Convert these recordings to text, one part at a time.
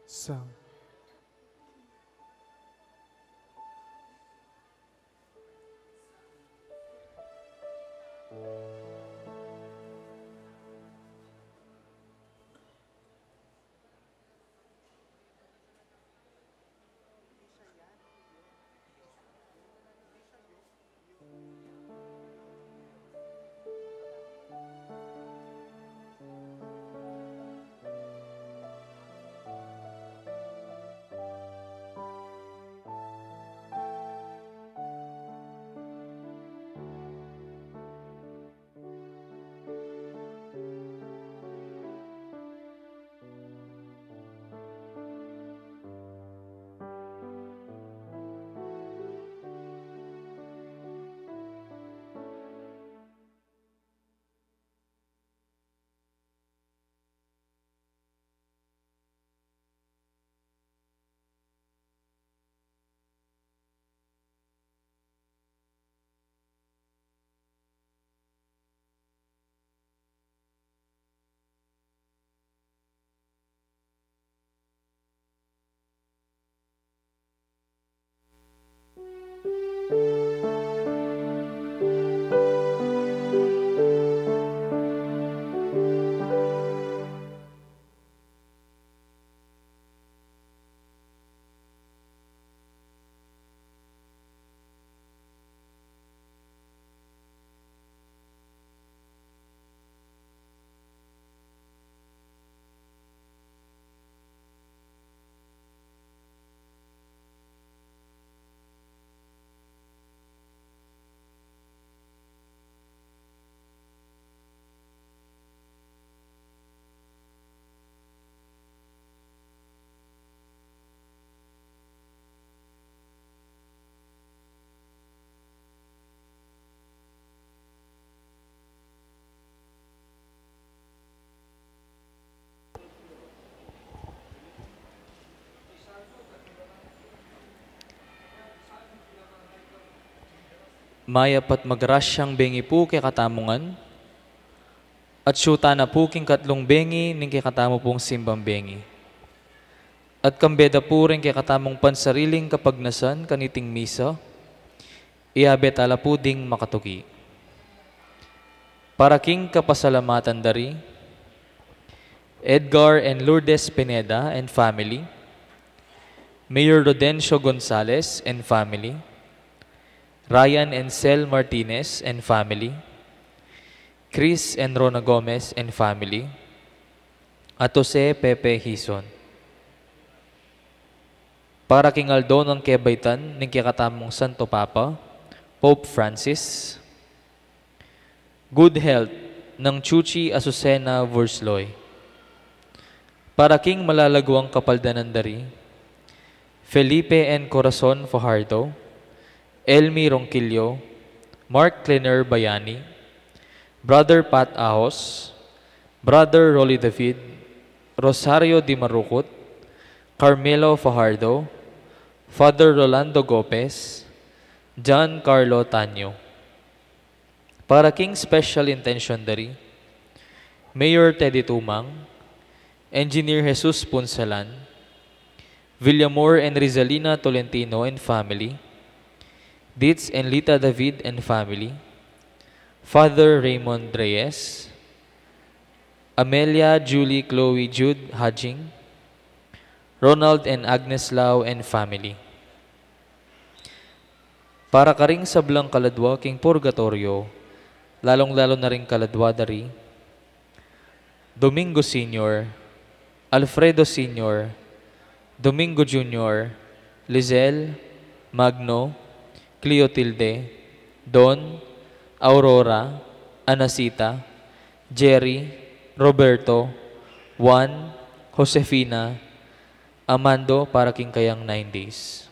Sound. Mayapat magrasyang bengi po kay katamungan, at syuta na po king katlong bengi ning kay katamo pong simbang bengi. At kambeda po rin kay katamong pansariling kapagnasan kaniting misa, iabet ala po ding makatugi. Para king kapasalamatan dari, Edgar and Lourdes Pineda and family, Mayor Rodencio Gonzales and family, Ryan and Sel Martinez and family, Chris and Rona Gomez and family, at Jose Pepe Hison. Para king Aldo ng Kebaytan, ng kikatamong Santo Papa, Pope Francis, good health ng Chuchi Azucena Vursloy. Para king malalagwang kapaldanandari, Felipe N. Corazon Fajardo, Elmi Ronquillo, Mark Cleaner Bayani, Brother Pat Ahos, Brother Rolly David, Rosario Di Marukut, Carmelo Fajardo, Father Rolando Gopez, John Carlo Tanyo. Para king special intention dari, Mayor Teddy Tumang, Engineer Jesus Punsalan, Villamor and Rizalina Tolentino and family, Ditz and Lita David and family, Father Raymond Reyes, Amelia Julie Chloe Jude Hajing, Ronald and Agnes Lau and family. Para karing sablang kaladwa king purgatorio, lalong-lalo na ring kaladwa dari, Domingo Sr., Alfredo Sr., Domingo Jr., Lizelle, Magno, Cleotilde, Don, Aurora, Anasita, Jerry, Roberto, Juan, Josefina, Amando para king kayang 9 days.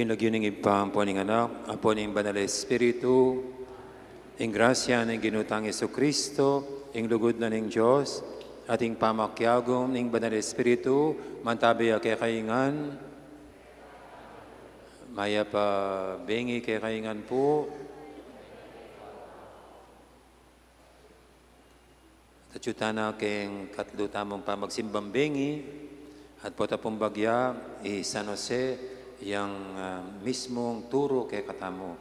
Inilagyo ng ipang po ng anak, apo ng banal na Espiritu, ing grasya ng ginutang Yesu Kristo, ing lugod na ng Diyos, ating pamakyagom ng banal na Espiritu, mantabi kay kaingan, maya pa bengi kay kaingan po, tatyutana keng katlo tamong pamagsimbang bengi, at po tapong bagya, San Jose, yang mismong turo kay katamo.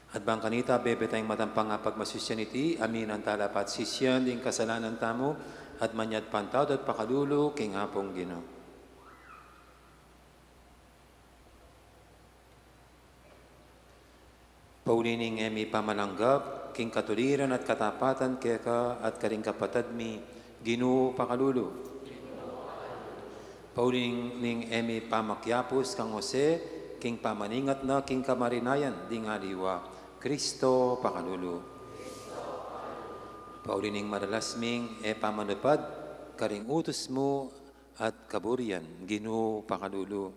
At bang kanita, bebe tayong matampang pagmasusyaniti, amin ang talapat sisyan, ding kasalanan tamo, at manyad pantaw, at pakadulo, king hapong Ginoo. Paulining emi pamalanggap, king katuliran at katapatan keka at karing kapatad mi, Ginoo pakalulo. Paulining ning emi pamakyapos kang Jose, king pamaningat na king kamarinayan, ding aliwa, Kristo pakalulo. Paulining madalasming pamanupad, karing utos mo at kaburian, Ginoo pakalulo.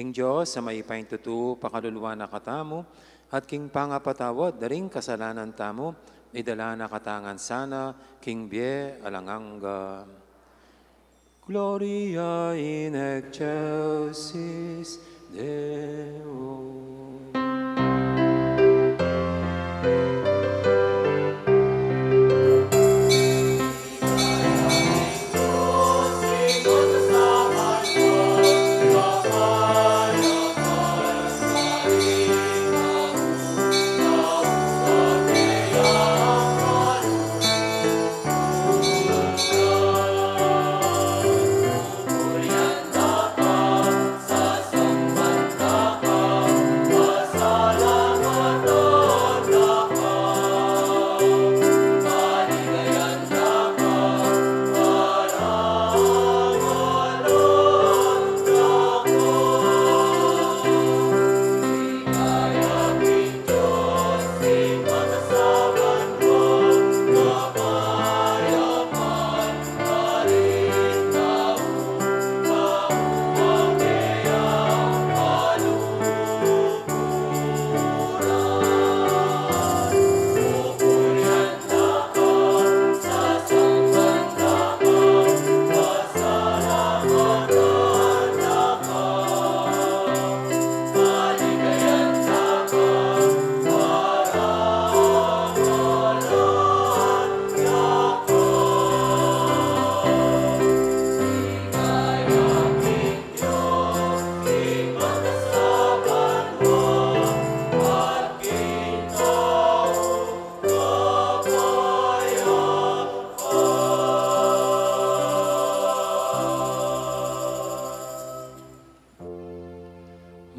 Ing Diyos sa may paintutu pakaluluwa na katamo, at king pangapatawad, daring kasalanan tamo, idala na katangan sana, king bie alangangga. Gloria in excelsis Deo.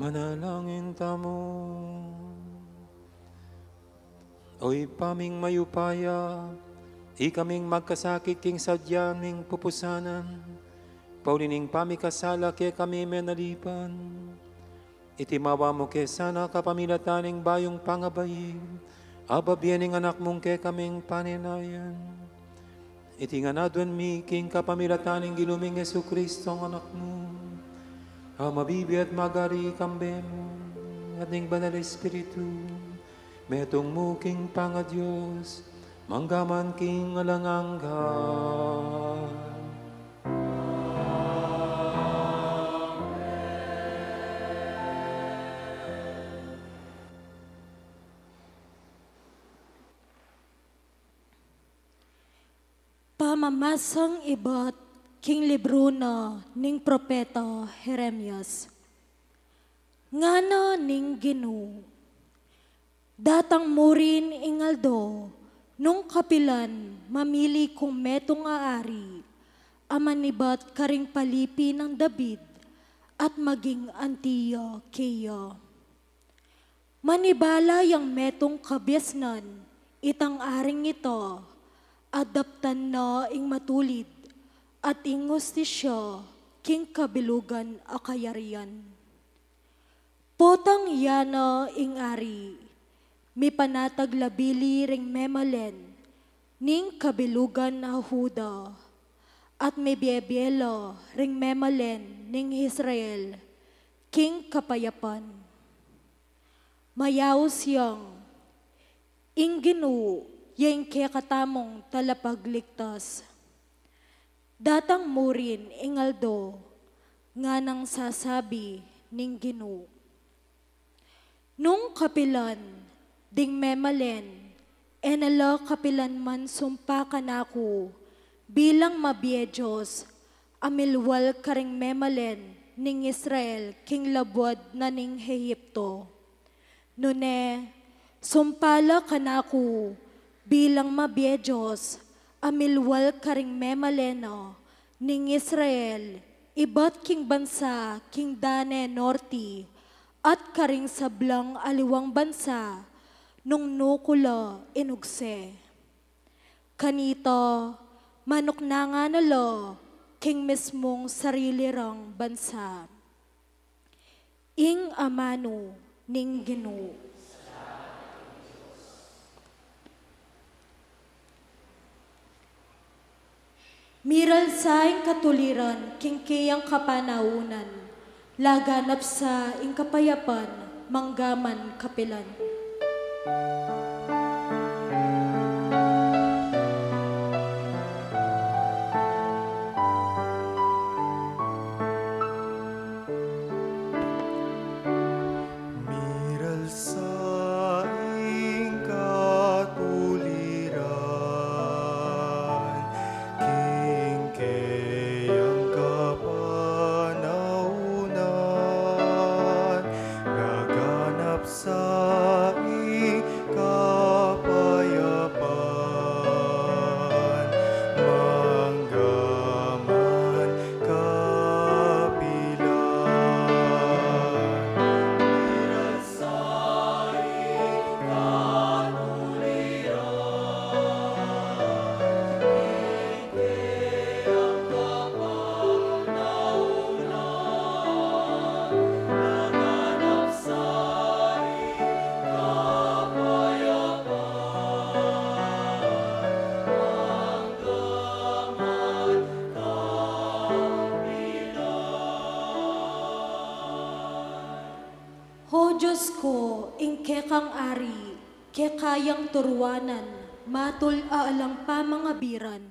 Manalangin tamo. Oy paming mayupaya, ikaming magkasakit king sadyaming pupusanan, paulining pamikasala kaya kami menalipan, itimawa mo kaya sana kapamilataning bayong pangabayin, ababyaning anak mong kaya kaming paninayan, itinganadwan mi king kapamilataning giluming Yesu Kristo ang anak mo, mabibi at magari kambe mo, at ning banal Espiritu, metong mo king pangadyos, manggaman king alangangga. Pamamasang ibat king libro na ning propeta Jeremias. Ngana ning Ginoo, datang mo rin ingaldo, nung kapilan mamili kung metong aari, amanibat karing palipi ng David, at maging antiya keya. Manibala yang metong kabyasnan, itang aring ito, adaptan na ing matulid, at ingustisya king kabilugan akayarian. Potang yana ing ari, mi panatag labili ring memalen, ning kabilugan na Huda, at may biebelo ring memalen ning Israel, king kapayapan. Mayaw siyang Inginu yang katamong talapagligtas. Datang mo rin ingaldo nga nang sasabi ning Ginu. Nung kapilan ding memalen enala kapilan man sumpa kanako bilang mabiyedyos amilwal karing memalen ning Israel king labwad na ning Ehipto. Nune sumpala kanako bilang mabiyedyos amilwal karing memaleno ning Israel iba't king bansa king dane norti at karing sablang aliwang bansa nung nukula inugse. Kanito manok na nga nalo king mismong sarili rang bansa. Ing amano ning Ginu. Miral sa ing katuliran, kingkiyang kapanaunan, laganap sa ing kapayapan, manggaman kapilan. Miral sa ing katuliran, kingkeyang kapanaunan, gaganap sa ing kapayapan, manggaman kapilan. Ho Diyos ko, ingke kang ari, kekayang turuanan, matul aalang pa mga biran,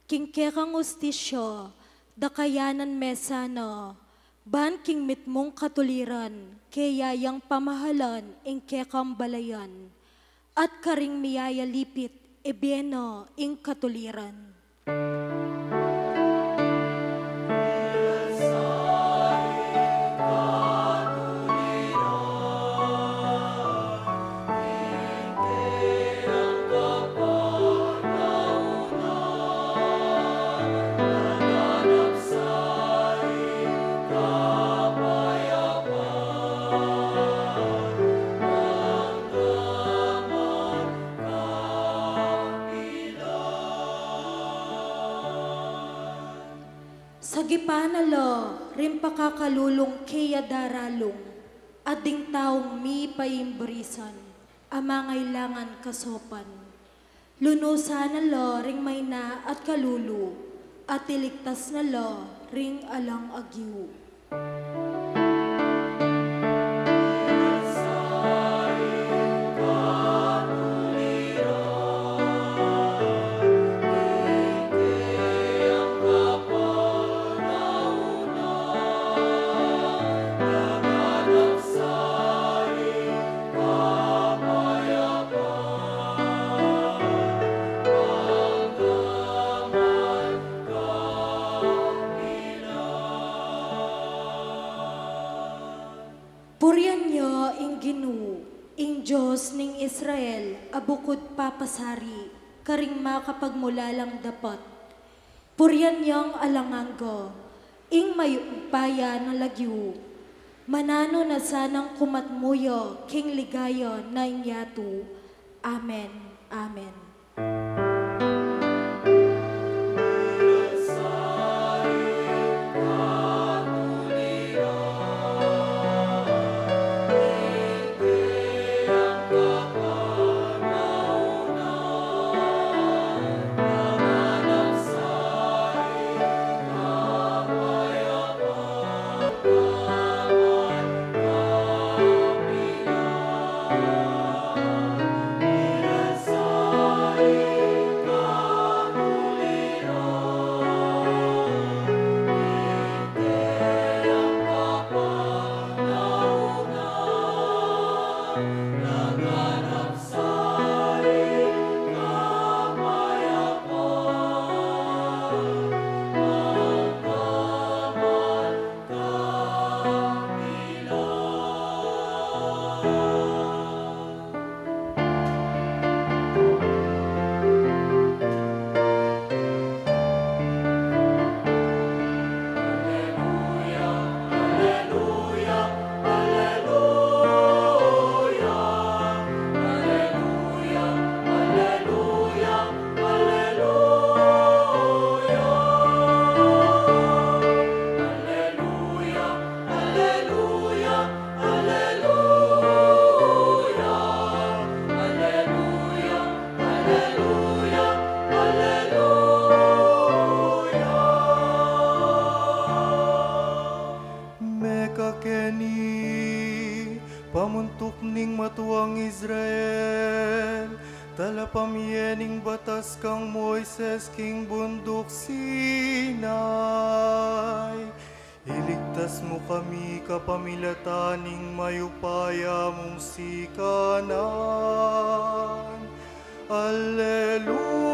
kingke kang ustisyo, dakayanan mesana, ban king mitmong katuliran, kayayang pamahalan, ingke kang balayan, at karing miyaya lipit, ebyeno, ing katuliran. Sagipanalo, rin pakakalulong kaya daralong, ading taong mi paimberisan, amangailangan kasopan. Lunusan nalo ring may na at kalulu, at iligtas nalo ring alang agyu. Purian nyo ing Ginu, ing Diyos ning Israel, abukod papasari, karing makapagmulalang dapat. Purian niyong alanganggo, ing mayupaya ng lagyu, manano na sanang kumatmuyo, king ligayo na ingyatu. Amen. Amen. Mekakeni, pamuntok ning matuang Israel, talapamyening batas kang Moises king bundok Sinai. Iligtas mo kami kapamilataning mayupaya mong sikanan. Alleluia.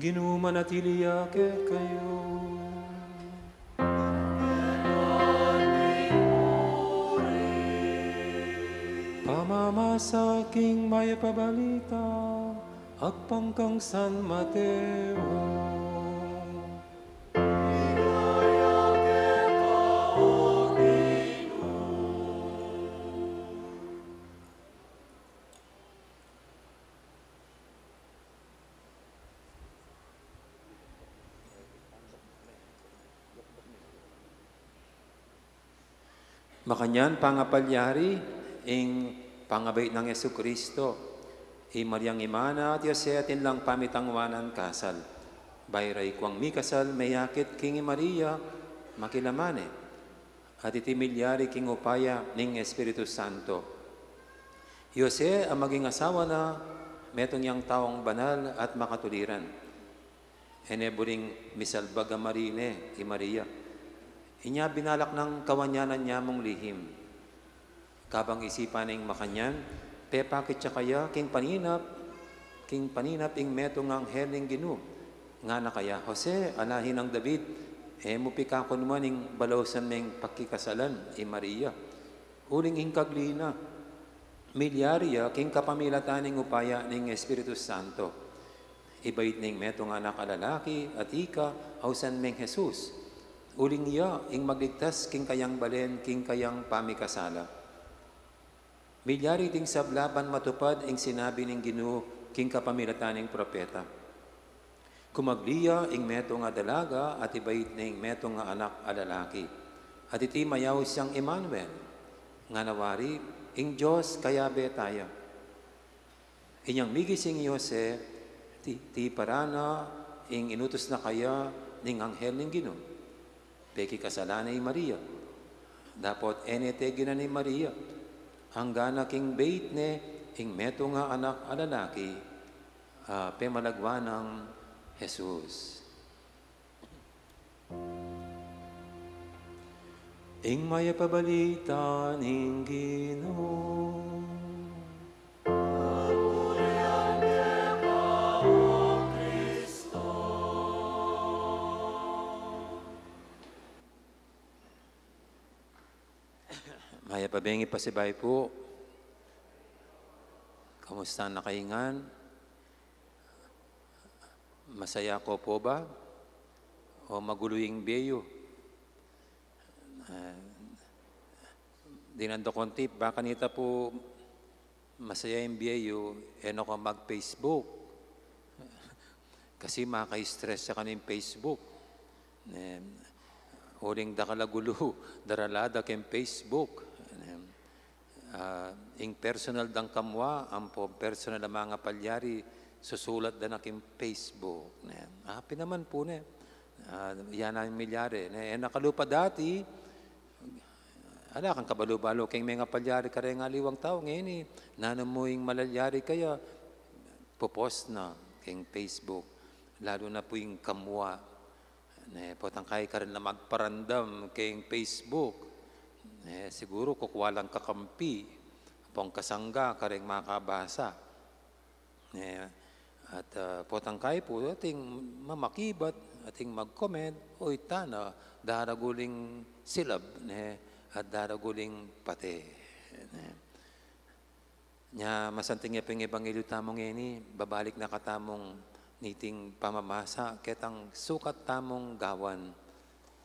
Ginoo manatili ake kayo. Pamamasa king may pabalita, agpangkang San Mateo. Makanyan pangapalyari ing pangabay ng Yesu Kristo, Maryang Imana at Yose atin lang pamitangwanan kasal. Bayray kwang mi kasal mayakit king Maria makilamane, at itimilyari king upaya ning Espiritu Santo. Yose ang maging asawa na metong yang taong banal at makatuliran. Eneburing misalbaga marine Maria. Inya binalak ng kawanyanan niya mong lihim. Kabang isipan ng makanyan, pepakit siya kaya king paninap ing metong anghel ng Ginoo. Nga na kaya, Jose, alahin ng David, mupikakon mo ning balawsan meng pakikasalan, Maria. Uling ing kaglina, milyarya king kapamilatan ng upaya ng Espiritu Santo. Ibait ning metong anak alalaki at ika, hausan meng Jesus. Uling iya, ing magligtas king kayang balen, king kayang pamikasala. Milyari ting sablaban matupad ing sinabi ning Ginoo, king kapamilatan ning propeta. Kumagliya ing meto nga dalaga at ibait ning meto nga anak alalaki. At iti mayaw siyang Emmanuel, nga nawari ing Diyos kaya betaya. Inyang migising Yose, ti parana ing inutos na kaya ning anghel ning Ginoo. Peki kasalanay Maria. Dapat enetegi na ni Maria. Hanggana king bait ne, ing meto nga anak alalaki, pemalagwan ng Jesus. Ing maya pabalita ning Ginoo. Maya pabengi pasibay po. Kamusta na kaingan? Masaya ko po ba? O maguluying beyo? Dinando kong tip, baka nita po masaya yung beyo, eno ko mag-Facebook. Kasi maka-stress siya kaning Facebook. Huling dakalagulo, daralada ken Facebook. ing personal dang kamwa, ampo personal na mga palyari, susulat da nakin Facebook. Happy naman po na. Yan ang milyari. Nakalupa dati, ala kang kabalo-balo kay mga palyari ka rin nga liwang tao. Ngayon nanamuing malalyari kaya, popost na kay Facebook. Lalo na po yung kamwa. Potangkay ka rin na magparandam kay Facebook. Siguro kukuha lang kakampi. Pong kasangga ka rin makabasa. At potangkay po, ating mamakibat, ating mag-comment, oy tana, daraguling silab, at daraguling pate. Nya masanting niya pang ebanghelyo tamong ini, babalik na katamong niting pamamasa, ketang sukat tamong gawan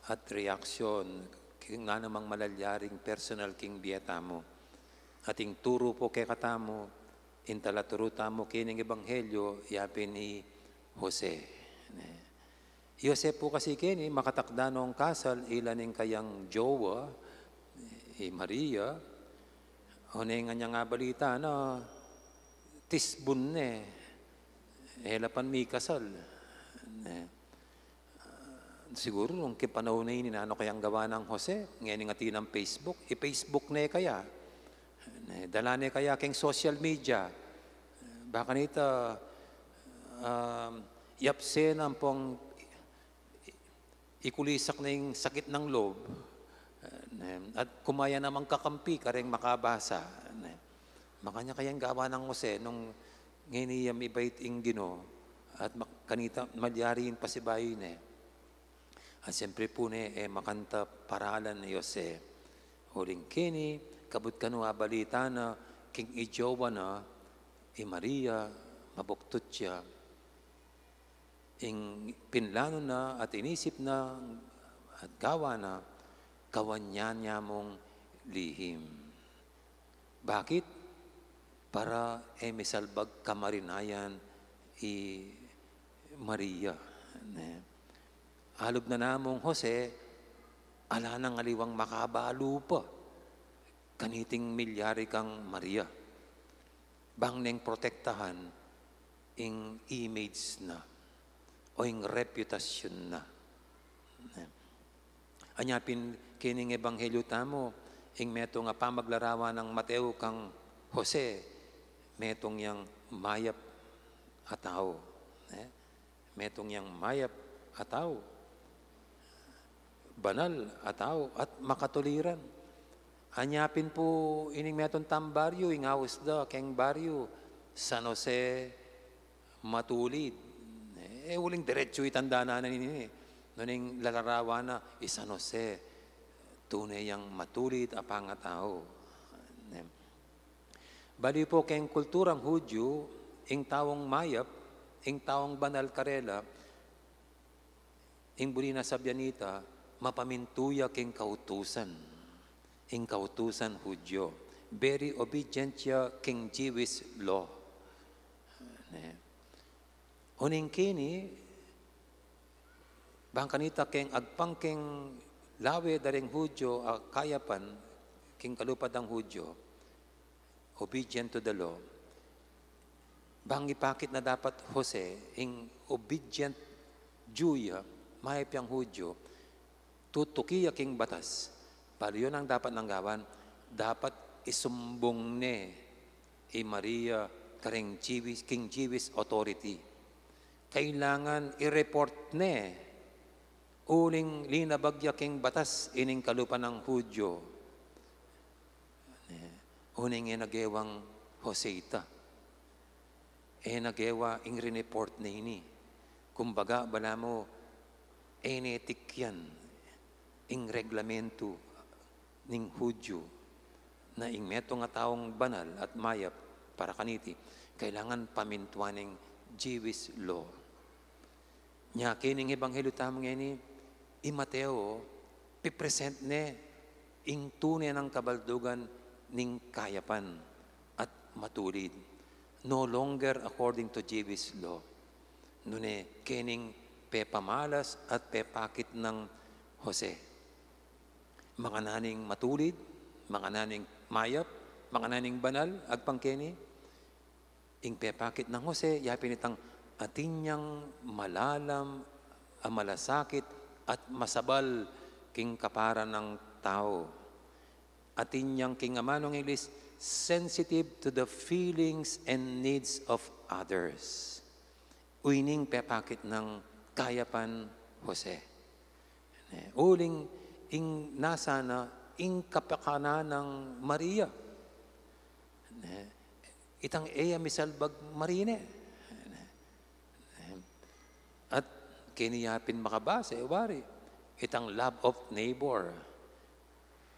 at reaksyon, king nga namang malalyaring personal king biyata mo. Ating turo po kay katamo, intalaturo tamo kining ebanghelyo, yapin ni Jose. Jose po kasi kini, makatakda noong kasal, ilaning kayang jowa, Maria, nga niya nga balita na tisbun helapan mi kasal. Siguro nung kipanahon na yun, ano kayang gawa ng Jose, ngayon nga tinang Facebook, i-Facebook na kaya. Dala na kaya keng social media. Baka nito, yapsen ang pong ikulisak na yung sakit ng loob. At kumaya namang kakampi, kareng makabasa. Makanya kayang gawa ng Jose, nung ngayon ibait ing Gino, at kanita madyarin pasibayin At siyempre po makanta paralan ni Jose. Huling kini, kabut kanua balita na king ijowa na, Maria, mabuktot siya. Ing pinlano na at inisip na at gawa na, kawanyan niya mong lihim. Bakit? Para misalbag kamarinayan Maria. Alob na namong Jose, ala nang aliwang makabalo pa. Kaniting milyari kang Maria. Bang neng protektahan ing image na o ing reputasyon na. Anyapin kining ebanghelyo tamo, ing meto nga pamaglarawan ng Mateo kang Jose, metong yang mayap ataw. Metong yang mayap ataw. Banal ataw at makatuliran. Anyapin po ining metong tambaryo, ingawas da, keng baryo, San Jose matulid. Uling diretso itanda na nini. Nuning lalarawan na, San Jose, tunay yang matulid apang tao. Bali po keng kulturang Hudyo, ing tawong mayap, ing tawong banal karela, ing buli na sabyanita, mapamintuya keng kautusan, ing kautusan Hudyo. Very obedient siya king Jewish law. Uning kini, bang kanita keng agpang keng lawe daring Hudyo, kayapan, king kalupad ang Hudyo, obedient to the law. Bang ipakit na dapat Jose, ing obedient Juya, mahip yang Hudyo, tutukiya king batas. Para yun ang dapat nanggawan, dapat isumbong Maria karing king Jewish authority. Kailangan i-report uling linabagya king batas ining kalupan ng Hudyo. Uning nagewang Joseita. Nagewa ing report na ini. Kumbaga, bala mo, enetik yan. Ing reglamento ning Hudyo na ing meto nga taong banal at mayap para kaniti, kailangan pamintuan ng Jewish law. Nya kining ebanghelyo tamang ini, Mateo, pipresent ing tunay ng kabaldugan ning kayapan at matulid. No longer according to Jewish law. Nune, kining pepamalas at pepakit ng Jose. Mga naning matulid, mga naning mayap, pangananing banal, agpangkeni, ing pepakit ng Jose, yapin itang atinyang malalam, malasakit, at masabal king kapara ng tao. Atinyang king amanong English, sensitive to the feelings and needs of others. Uining pepakit ng kayapan Jose. Uling ing nasa na ing kapakana ng Maria. Itang eya misalbag marine. At kiniyapin makabase, wari. Itang love of neighbor.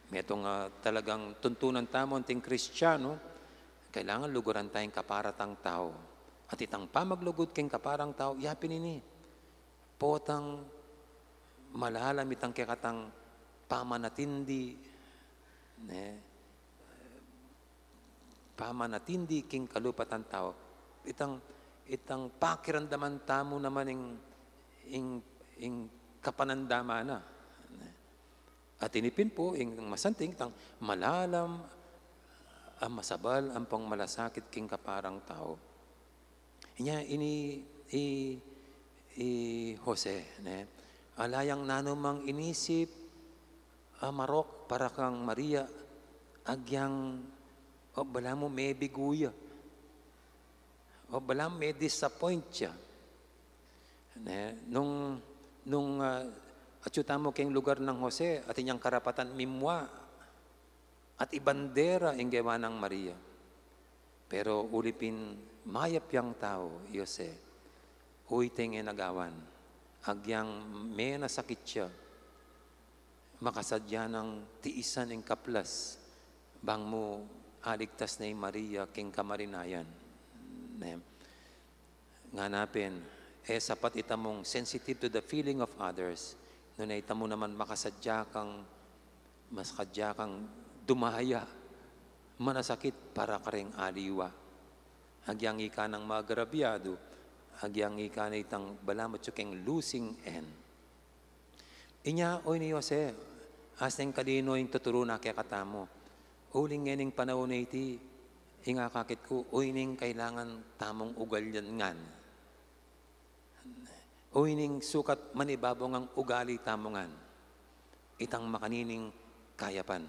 Metong talagang tuntunan tamon ting Kristiyano, kailangan luguran tayong kaparatang tao. At itang pamaglugod king kaparang tao, yapin ini. Potang malalam itang kekatang pamanatindi, pamanatindi king kalupatan tao. Itang pakiramdaman tamo naman ing kapanandama na. At inipin po, ing masanting, itang malalam, masabal, ang pang malasakit king kaparang tao. Inya, Jose, alayang nanumang inisip, marok para kang Maria, agyang, bala mo may biguya, bala mo may disappoint siya. Nung atyuta mo kayong lugar ng Jose at inyang karapatan mimwa at ibandera ang gawa ng Maria. Pero ulipin mayap yang tao, Jose, uiting inagawan, agyang may nasakit siya, makasadya ng tiisan ng kaplas, bang mo aligtas na yung Maria king kamarinayan. Nganapin, sapat itamong sensitive to the feeling of others, nung itamo naman makasadya kang dumaya, manasakit para karing aliwa. Agyang ika ng mga grabyado, agyang ika na itang balamot yung losing end. Inya, oy ni Jose, aseng kalino yung tuturo na kaya katamo. Uling ngening panahon na iti, inga kakit ko, oy ning kailangan tamong ugal yan ngan. Oy ning sukat manibabong ang ugali tamongan. Itang makanining kayapan.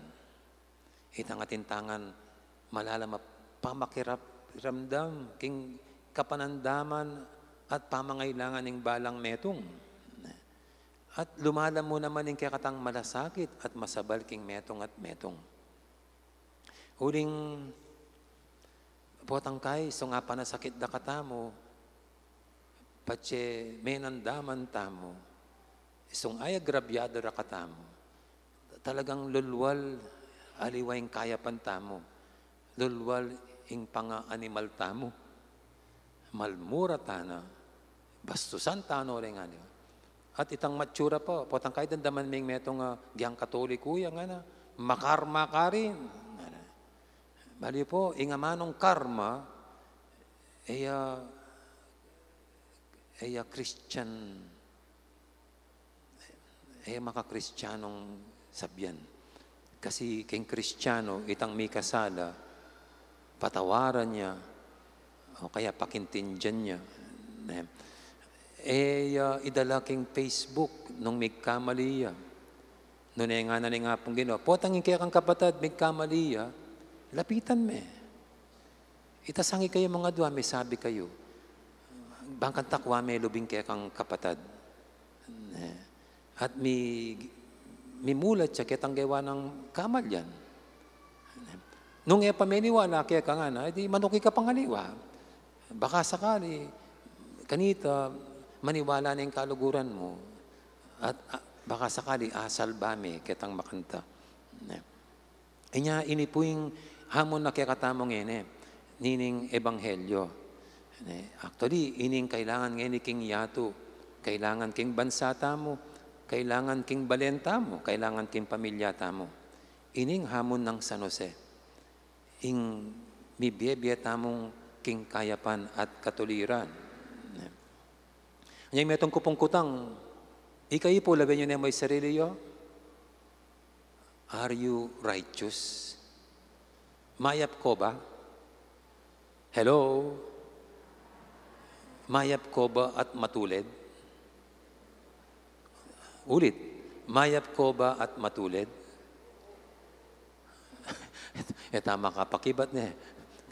Itang atintangan malalam pamakirap ramdam king kapanandaman at pamangailangan ng balang metong. At lumalam mo naman ng kakatang malasakit at masabal king metong at metong. Huling potangkay, so nga panasakit da katamo, patse menandaman tamo, isong ay agrabyado ra katamo, talagang lulwal, aliwa yung kayapan tamo, lulwal ing panga-animal tamo, malmura tana, bastusan tano rin nga niyo. At itang matsura po, potang kahit dandaman may metong giyang katoliko yan nga na, makarma ka rin. Bali po, ingamanong karma, Christian, maka-Kristiyanong sabyan. Kasi king Kristiyano, itang may kasala, patawaran niya, o kaya pakintindyan niya. Idala king Facebook nung may kamaliya. Noon nga na nga pong ginawa. Potang kaya kang kapatid, may kamaliya, lapitan me. Itasangi kayo mga dua, may sabi kayo. Bangkan takwa may lubing kaya kang kapatid. At may mulat siya kitang gawa ng kamal yan. Nung pameniwala kaya ka nga na, edi manuki ka pangaliwa. Baka sakali, kanita, maniwala na yung kaluguran mo. At baka sakali, asal bame, kitang makanta. Inya, ini po yung hamon na kaya katamong nining ebanghelyo. Actually, ining kailangan ngayon king yato, kailangan king bansa tamo, kailangan king balenta mo, kailangan king pamilya tamo. Ining hamon ng San Jose. Ing mibiyebye tamong king kayapan at katuliran. Ngayon may itong kupong-kutang, ikayo po, lagay nyo na may sarili yo. Are you righteous? Mayap ko ba? Hello? Mayap ko ba at matulid? Ulit. Mayap ko ba at matulid? Tama ka, pakibat na eh.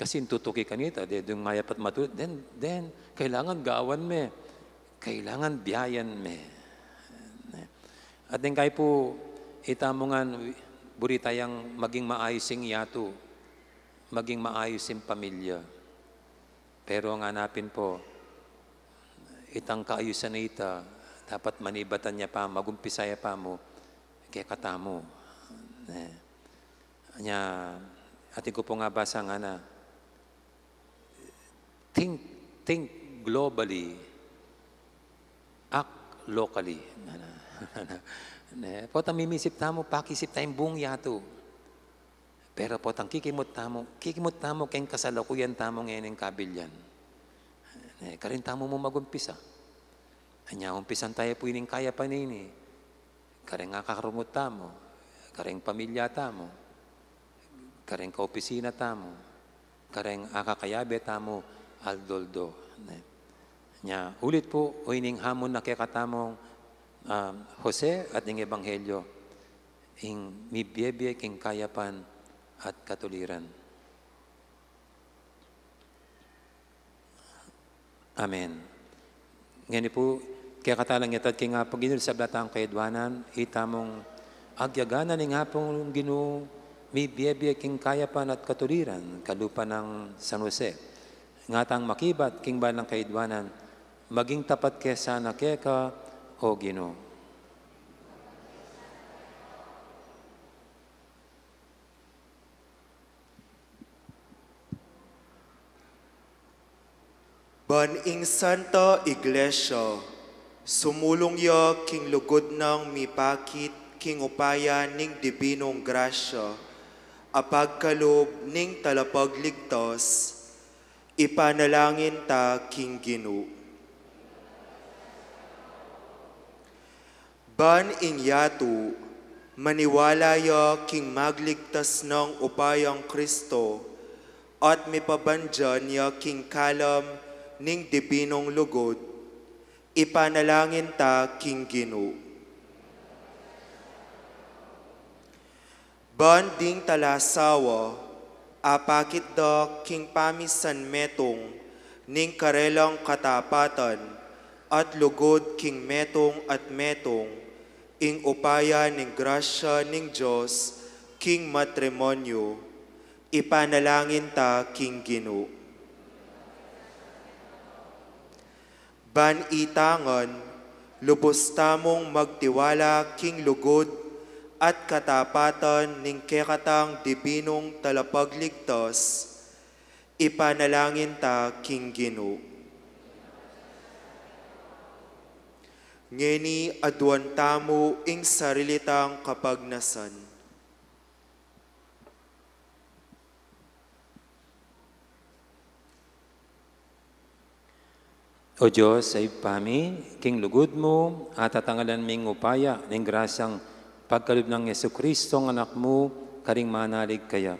Kasi tutuki kanita, yung mayap at matulid. Then, kailangan gawan me. Kailangan biyayan me. At din kayo po, itamo nga, burita yung maging maayosing yato, maging maayosing pamilya. Pero ang hanapin po, itang kaayusan na ita, dapat manibatan niya pa, magumpisaya pa mo, kaya katamo. Atin ko po nga basa nga na, think globally, act locally. Po tamimisip tamo, pakisip tayong buong yato. Pero po tang kikimot tamo kayong kasalukuyan tamo ngayon ng kabilyan. Karin tamo mo magumpisa. Anya, umpisan tayo po ining kaya pa nini. Karing nga kakarumot tamo, karing pamilya tamo, karing kaopisina tamo, karing akakayabe tamo, aldoldo. Nya, ulit po, o ining hamon na kakatamong Jose at ng Ebanghelyo, ing mibiyebye king kayapan at katuliran. Amen. Ngayon po, kaya katalang itad kay nga pag ginul sa blatang kaidwanan, itamong agyaganan ng nga pong ginu mibiyebye king kayapan at katuliran, kalupa ng San Jose. Ngatang makibat king balang kaidwanan, maging tapat kesa na keka o Ginoo. Baning Santa Iglesia, sumulong ya king lugod ng mipakit king upaya ning dibinong grasya, apagkalob ning talapagligtas, ipanalangin ta king Ginoo. Ban inyato, maniwala ya king magligtas ng upayang Kristo, at mipabandyan ya king kalam ning dibinong lugod, ipanalangin ta king Ginoo. Banding talasawa, apakit da king pamisan metong, ning karelang katapatan, at lugod king metong at metong, ing upaya ning grasya ning Diyos, king matrimonyo, ipanalangin ta king Ginoo. Ban itangan, lubos tamong magtiwala king lugod at katapatan ning kekatang dibinong talapagligtas, ipanalangin ta king Ginoo. Ngeni aduan tamo ing sarilitang kapagnasan. O Diyos, ay pami, king lugod mo, at tatangalan ming upaya, ng grasyang pagkalub ng Yesu Kristo, ang anak mo, karing manalig kaya.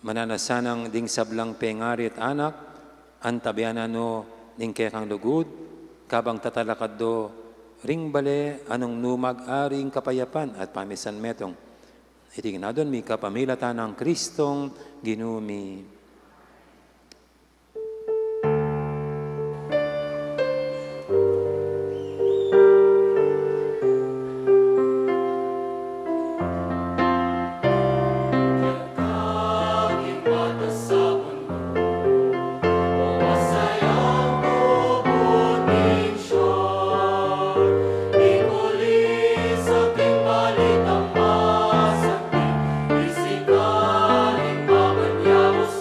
Mananasanang ding sablang pengari at anak, antabianan no, ning kekang lugod, kabang tatalakad do, ring bale, anong numag-aring kapayapan at pamisan metong. Itigin na doon, may kapamilatan ng Kristong ginumi. Isikaling pamanyamos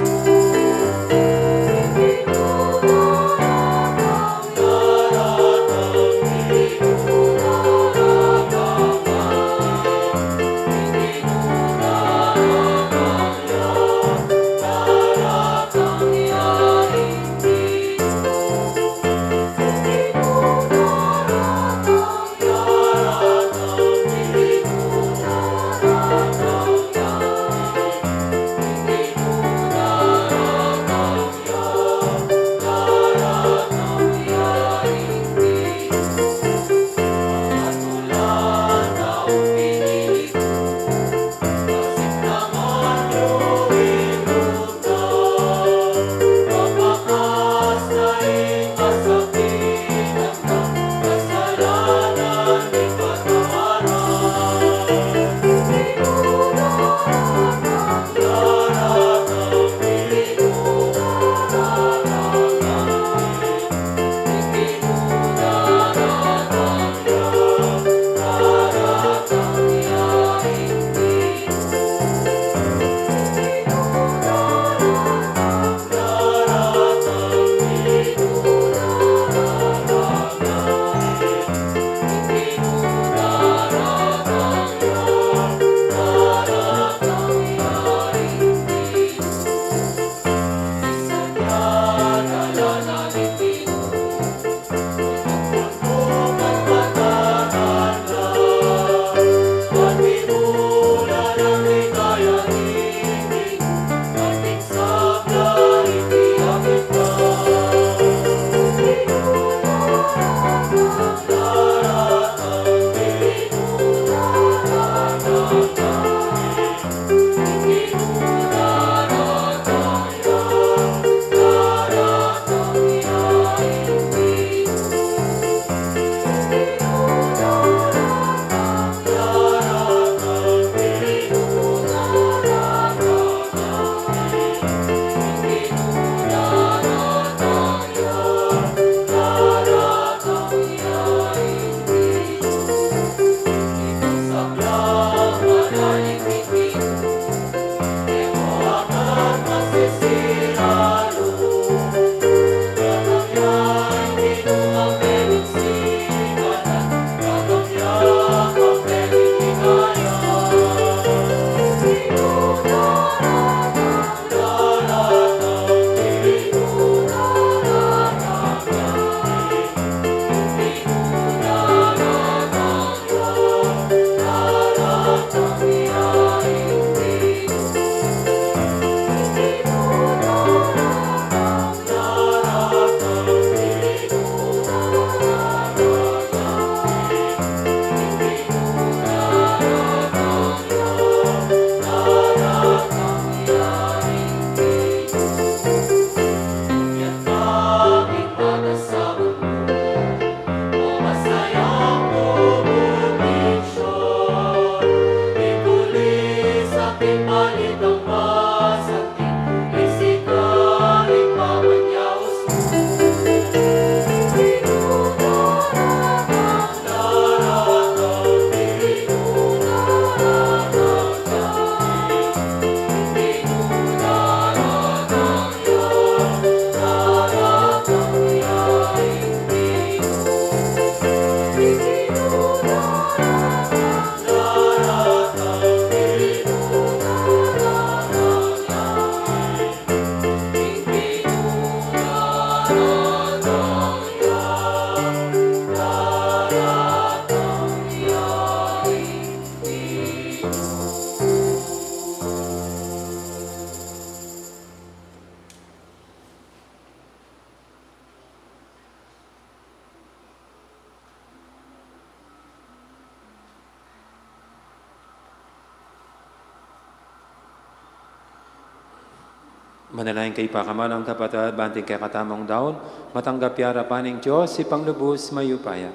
Manalain kay pakamalang kapatid, banting kay katamong daon, matanggap yara paning Diyos, si panglubos mayupaya.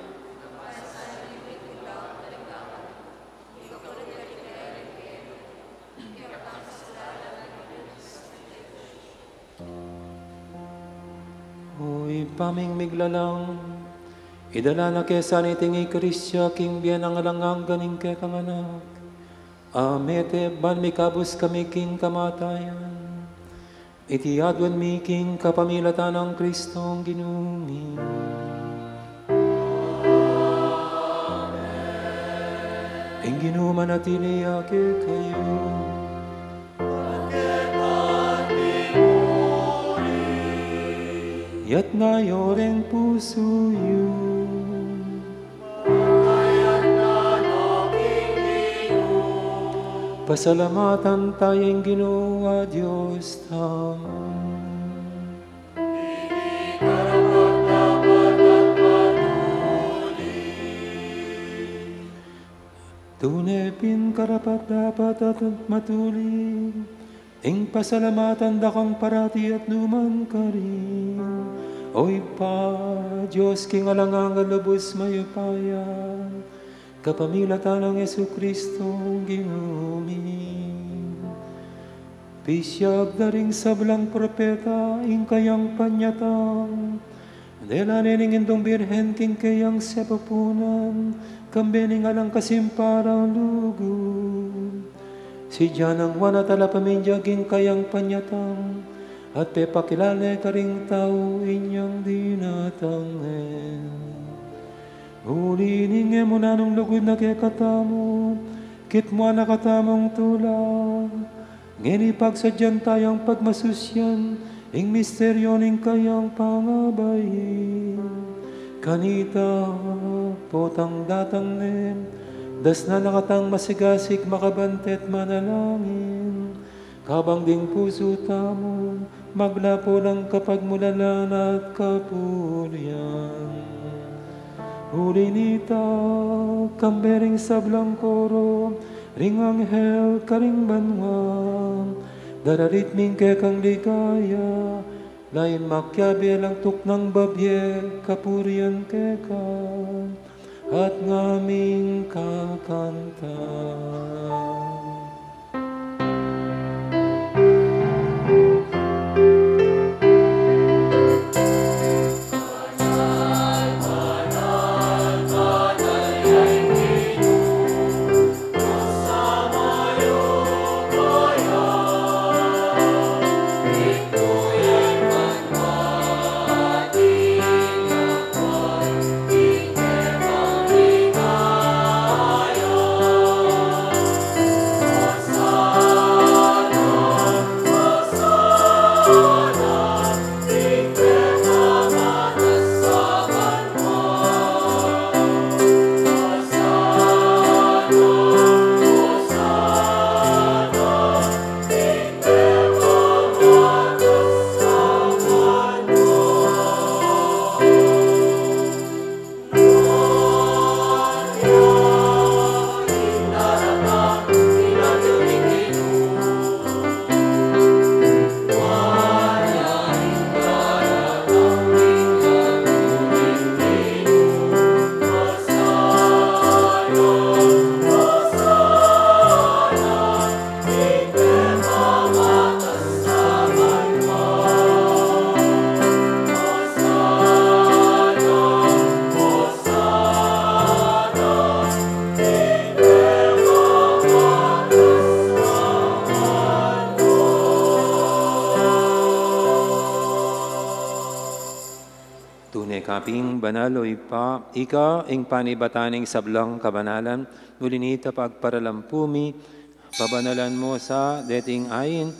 Uy, paming miglalang, idala na kesa ni tingi Kristiya, king biyan ang alangang ganing kay kanganak. Amete, ban mikabus kami king kamatayan. Itiyadwan mi king kapamilatan ng Kristong ginumi. Ing ginuman at iniyake kayo. Yat na yoreng puso yun. Pasalamatan tayong Ginoong Diyos tamo. Tunepin karapat dapat at matuling, ing pasalamatan dakang parati at numan ka rin. Oy pa, Diyos king alangang alubos mayupayan, kapamilatan ng Yesu Kristo ginumi. Pisyag na ring sablang propeta, ing kayang panyatang, dela nining indong birhen king kayang sepapunan, kambening alang kasimparang lugod. Si Janang wana tala paminjaging kayang panyatang, at pepakilala ka ring tao inyang dinatangen. Ulining mo na nung lugod na kay katamo, kit mo na katamong tulang, nginipag sadyan tayong pagmasusyan, ing misteryo ning kayang pangabayin. Kanita, potang datang nem, das na nakatang masigasig makabantet manalangin, kabang ding puso tamo, maglapo ng kapagmulalan at kapurian. Huli nita, kambering sablang koro, ring anghel karing banwang, dararitming kekang ligaya, lain makyabe lang tuknang babye, kapurian kekan, at ngaming kakanta. Kaping banaloy pa, ika ing panibataning sablang kabanalan, mulinita pagparalampumi, pabanalan mo sa dating ayin,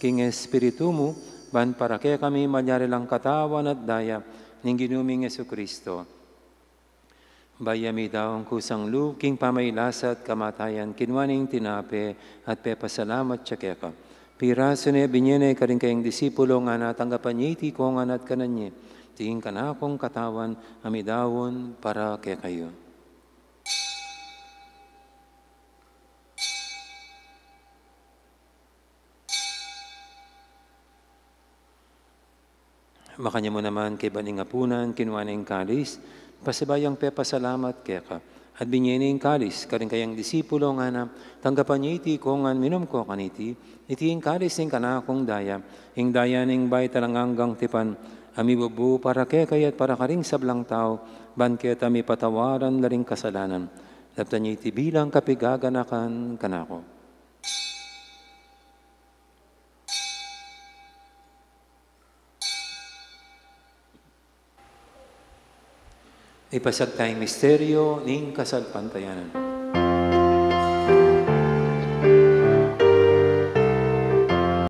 king espiritu mo, ban para kaya kami manyari lang katawan at daya, ning ginuming Yesu Kristo. Bayami daw ang kusang luking pamaylasat kamatayan, kinwaning tinape at pepasalamat tsakeka. Piraso ne binyene karing kayong disipulo nga natanggapan niya iti ko nga nat kananye. Tingin ka na akong katawan, amidawon para kay kayo. Makanya mo naman kay baning apunan, kinuha na yung kalis, pasibayang pepasalamat kaya ka. At binyene yung kalis, karing kayang disipulo nga na, tanggapan niya iti ko nga minum ko kaniti, iti yung kalis ng kanakong daya, yung daya ng bay talanganggang tipan, amibubu para kayat para karing sablang tao, ban kaya tami patawaran na ring kasalanan. Laptan niya iti bilang kapigaganakan kanako. Ipasag tayong misteryo ning kasalpantayanan.